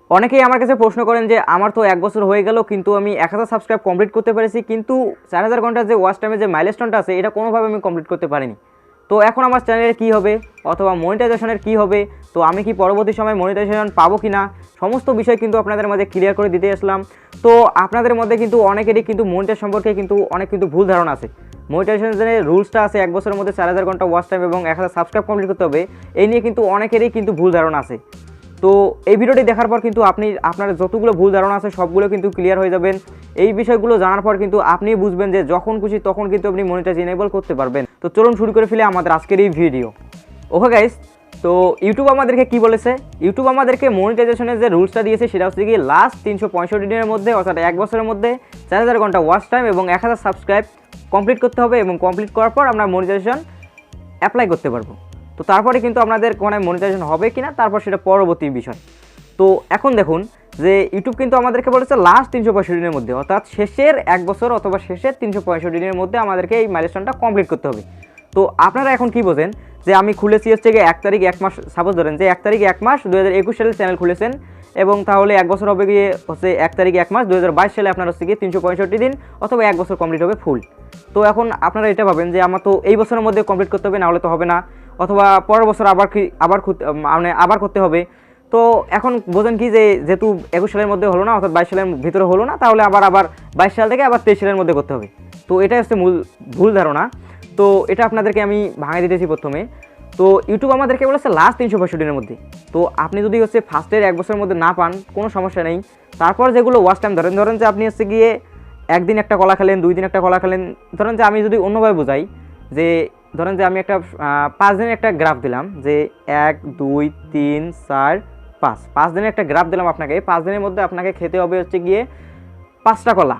অনেকেই আমার কাছে প্রশ্ন করেন যে আমার তো 1 বছর হয়ে গেল কিন্তু আমি 1000 সাবস্ক্রাইব কমপ্লিট করতে পেরেছি, কিন্তু 4000 ঘন্টার যে ওয়াচ টাইমের যে মাইলস্টোনটা আছে এটা কোনোভাবে আমি কমপ্লিট করতে পারিনি। তো এখন আমার চ্যানেলের কী হবে অথবা মনিটাইজেশনের কী হবে, তো আমি কি পরবর্তী সময় মনিটাইজেশন পাবো কি না, সমস্ত বিষয় কিন্তু আপনাদের মধ্যে ক্লিয়ার করে দিতে আসলাম। তো আপনাদের মধ্যে কিন্তু অনেকেরই কিন্তু মনিটাইজেশন সম্পর্কে কিন্তু অনেক কিন্তু ভুল ধারণা আছে। মনিটাইজেশনের রুলসটা আছে 1 বছরের মধ্যে 4000 ঘন্টা ওয়াচ টাইম এবং 1000 সাবস্ক্রাইব কমপ্লিট করতে হবে, এই নিয়ে কিন্তু অনেকেরই কিন্তু ভুল ধারণা আছে। তো এই ভিডিওটি দেখার পর কিন্তু আপনার যতগুলো ভুল ধারণা আছে সবগুলো কিন্তু ক্লিয়ার হয়ে যাবেন। এই বিষয়গুলো জানার পর কিন্তু আপনি বুঝবেন যে যখন খুশি তখন কিন্তু আপনি মনিটাইজ এনেবল করতে পারবেন। তো চলুন শুরু করে ফেলে আমাদের আজকের এই ভিডিও। ওকে গাইস, তো ইউটিউব আমাদেরকে কি বলেছে, ইউটিউব আমাদেরকে মনিটাইজেশনের যে রুলসটা দিয়েছে সেটা হচ্ছে কি লাস্ট 365 দিনের মধ্যে অর্থাৎ 1 বছরের মধ্যে 4000 ঘন্টা ওয়াচ টাইম এবং 1000 সাবস্ক্রাইব কমপ্লিট করতে হবে এবং কমপ্লিট করার পর আমরা মনিটাইজেশন অ্যাপ্লাই করতে পারবো। তো তারপরে কিন্তু আপনাদের কোনো মনিটাইজেশন হবে কিনা তারপর সেটা পরবর্তী বিষয়। তো এখন দেখুন যে ইউটিউব কিন্তু আমাদেরকে বলেছে লাস্ট 365 দিনের মধ্যে অর্থাৎ শেষের 1 বছর অথবা শেষের 365 দিনের মধ্যে আমাদেরকে এই মাইলস্টোনটা কমপ্লিট করতে হবে। তো আপনারা এখন কি বোঝেন যে আমি খুলেছি হচ্ছে গিয়ে 1 তারিখ 1 মাস, সাপোজ ধরেন যে 1 তারিখ 1 মাস 2021 সালে চ্যানেল খুলেছেন এবং তাহলে 1 বছর হবে গিয়ে হচ্ছে 1 তারিখ 1 মাস 2022 সালে আপনার হচ্ছে গিয়ে 365 দিন অথবা 1 বছর কমপ্লিট হবে ফুল। তো এখন আপনারা এটা ভাবেন যে আমার তো এই বছরের মধ্যে কমপ্লিট করতে হবে, না হলে তো হবে না, অথবা পরের বছর আবার করতে হবে। তো এখন বোঝেন কি যে যেহেতু 21 সালের মধ্যে হলো না অর্থাৎ 22 সালের ভিতরে হলো না, তাহলে আবার 22 সাল থেকে আবার 23 সালের মধ্যে করতে হবে। তো এটা হচ্ছে ভুল ধারণা। তো এটা আপনাদেরকে আমি ভাঙিয়ে দিতেছি প্রথমে। তো ইউটিউব আমাদেরকে বলেছে লাস্ট 365 দিনের মধ্যে। তো আপনি যদি হচ্ছে ফার্স্টের 1 বছরের মধ্যে না পান কোনো সমস্যা নেই, তারপর যেগুলো ওয়াচ টাইম ধরেন যে আপনি হচ্ছে গিয়ে একদিন একটা কলা খেলেন, 2 দিন একটা কলা খেলেন। ধরেন যে আমি যদি অন্যভাবে বোঝাই যে ধরেন যে আমি একটা 5 দিনের একটা গ্রাফ দিলাম যে 1 2 3 4 5 দিনের একটা গ্রাফ দিলাম আপনাকে। 5 দিনের মধ্যে আপনাকে খেতে হবে হচ্ছে গিয়ে 5টা কলা।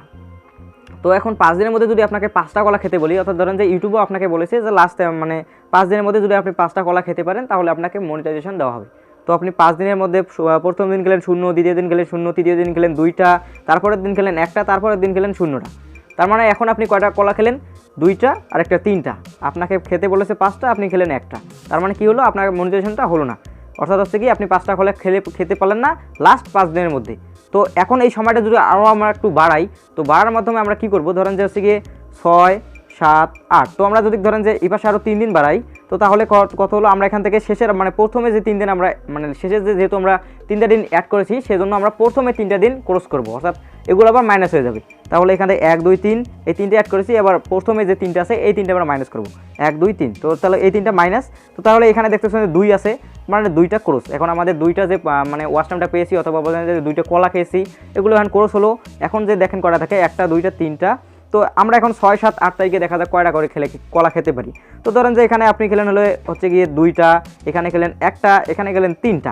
তো এখন 5 দিনের মধ্যে যদি আপনাকে 5টা কলা খেতে বলি, অর্থাৎ ধরেন যে ইউটিউবও আপনাকে বলেছে যে লাস্ট মানে 5 দিনের মধ্যে যদি আপনি 5টা কলা খেতে পারেন তাহলে আপনাকে মনিটাইজেশন দেওয়া হবে। তো আপনি 5 দিনের মধ্যে প্রথম দিন খেলেন 0, দ্বিতীয় দিন খেলেন 0, তৃতীয় দিন খেলেন 2টা, তারপরের দিন খেলেন 1টা, তারপরের দিন খেলেন 0টা। তার মানে এখন আপনি কয়টা কলা খেলেন? 2টা আর একটা 3টা। আপনাকে খেতে বলেছে 5টা, আপনি খেলেন 1টা। তার মানে কি হলো, আপনার মনিটাইজেশনটা হলো না। অর্থাৎ হচ্ছে কি আপনি 5টা কলা খেতে পারলেন না লাস্ট 5 দিনের মধ্যে। তো এখন এই সময়টা যদি আরও আমরা একটু বাড়াই, তো বাড়ার মাধ্যমে আমরা কী করবো, ধরেন যে হচ্ছে গিয়ে 6 7 8। তো আমরা যদি ধরেন যে এই পাশে আরও 3 দিন বাড়াই, তো তাহলে কত হলো, আমরা এখান থেকে শেষের মানে প্রথমে যে 3 দিন আমরা মানে শেষের যেহেতু আমরা 3টা দিন অ্যাড করেছি সেজন্য আমরা প্রথমে 3টা দিন ক্রস করবো, অর্থাৎ এগুলো আবার মাইনাস হয়ে যাবে। তাহলে এখানে 1 2 3 এই 3টে অ্যাড করেছি, আবার প্রথমে যে 3টা আছে এই 3টে আমরা মাইনাস করবো, 1 2 3। তো তাহলে এই 3টা মাইনাস। তো তাহলে এখানে দেখতেছেন যে 2 আছে, মানে 2টা ক্রস। এখন আমাদের 2টা যে মানে ওয়াচ টাইমটা পেয়েছি অথবা বলেন যে 2টা কলা খেয়েছি, এগুলো এখন ক্রস হলো। এখন যে দেখেন কয়টা থাকে, 1টা 2টা 3টা। তো আমরা এখন 6 7 8 তারিখে দেখা যাক কয়টা করে কলা খেতে পারি। তো ধরেন যে এখানে আপনি খেলেন হলে হচ্ছে গিয়ে 2টা, এখানে খেলেন 1টা, এখানে খেলেন 3টা।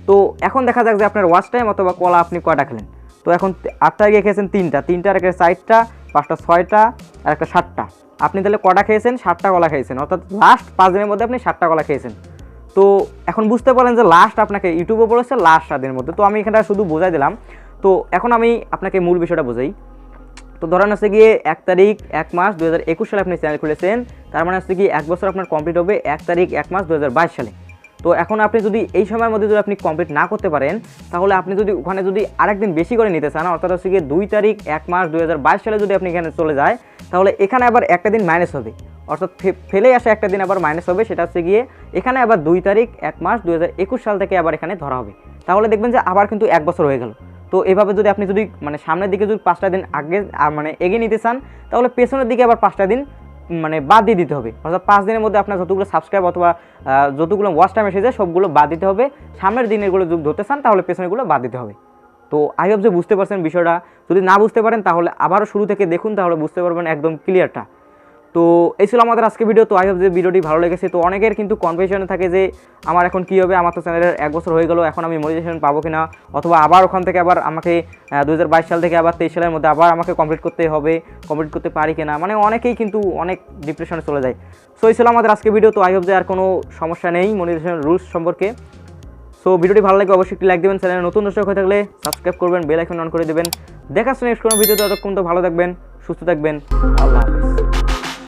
তো এখন দেখা যাক যে আপনার ওয়াচ টাইম অথবা কলা আপনি কয়টা খেলেন। তো এখন 8 তারিখে খেয়েছেন 3টা, 3টার একটা 4টা, 5টা 6টা আর একটা 7টা। আপনি তাহলে কটা খেয়েছেন? 7টা কলা খেয়েছেন, অর্থাৎ লাস্ট 5 দিনের মধ্যে আপনি 7টা কলা খেয়েছেন। তো এখন বুঝতে পারলেন যে লাস্ট আপনাকে ইউটিউবে বলেছে লাস্ট 7 দিনের মধ্যে। তো আমি এখানটা শুধু বোঝাই দিলাম। তো এখন আমি আপনাকে মূল বিষয়টা বোঝাই। তো ধরেন হচ্ছে গিয়ে 1 তারিখ 1 মাস 2021 সালে আপনি চ্যানেল খুলেছেন, তার মানে হচ্ছে কি 1 বছর আপনার কমপ্লিট হবে 1 তারিখ 1 মাস 2022 সালে। তো এখন আপনি যদি এই সময়ের মধ্যে যদি আপনি কমপ্লিট না করতে পারেন, তাহলে আপনি যদি ওখানে যদি আরেকদিন বেশি করে নিতে চান, অর্থাৎ হচ্ছে গিয়ে 2 তারিখ 1 মাস 2022 সালে যদি আপনি এখানে চলে যায়, তাহলে এখানে আবার একটা দিন মাইনাস হবে, অর্থাৎ ফেলে আসা একটা দিন আবার মাইনাস হবে। সেটা হচ্ছে গিয়ে এখানে আবার 2 তারিখ 1 মাস 2021 সাল থেকে আবার এখানে ধরা হবে। তাহলে দেখবেন যে আবার কিন্তু 1 বছর হয়ে গেল। তো এভাবে যদি আপনি মানে সামনের দিকে যদি 5টা দিন আগে মানে এগিয়ে নিতে চান, তাহলে পেছনের দিকে আবার 5টা দিন মানে বাদ দিয়ে দিতে হবে। অর্থাৎ 5 দিনের মধ্যে আপনার যতগুলো সাবস্ক্রাইব অথবা যতগুলো ওয়াচ টাইম এসেছে সবগুলো বাদ দিতে হবে। সামনের দিনেরগুলো যদি ধরতে চান তাহলে পেছনেরগুলো বাদ দিতে হবে। তো আই হোপ যে বুঝতে পারছেন বিষয়টা। যদি না বুঝতে পারেন তাহলে আবারও শুরু থেকে দেখুন, তাহলে বুঝতে পারবেন একদম ক্লিয়ারটা। তো এই ছিল আমাদের আজকে ভিডিও। তো আই হোপ যে ভিডিওটি ভালো লেগেছে। তো অনেকের কিন্তু কনফিউশনে থাকে যে আমার এখন কী হবে, আমার তো চ্যানেলের 1 বছর হয়ে গেল, এখন আমি মনিটাইজেশন পাবো কিনা, অথবা আবার ওখান থেকে আবার আমাকে 2022 সাল থেকে আবার 23 সালের মধ্যে আবার আমাকে কমপ্লিট করতে হবে, কমপ্লিট করতে পারি কিনা, মানে অনেকেই কিন্তু অনেক ডিপ্রেশনে চলে যায়। সো এই ছিল আমাদের আজকে ভিডিও। তো আই হোপ যে আর কোনো সমস্যা নেই মনিটাইজেশন রুলস সম্পর্কে। সো ভিডিওটি ভালো লাগে অবশ্যই একটি লাইক দেবেন, চ্যানেলে নতুন দর্শক হয়ে থাকলে সাবস্ক্রাইব করবেন, বেল আইকন অন করে দেবেন। দেখাচ্ছেন নেক্সট কোনো ভিডিওতে। ততক্ষণ তো ভালো থাকবেন, সুস্থ থাকবেন, আল্লাহ হাফেজ।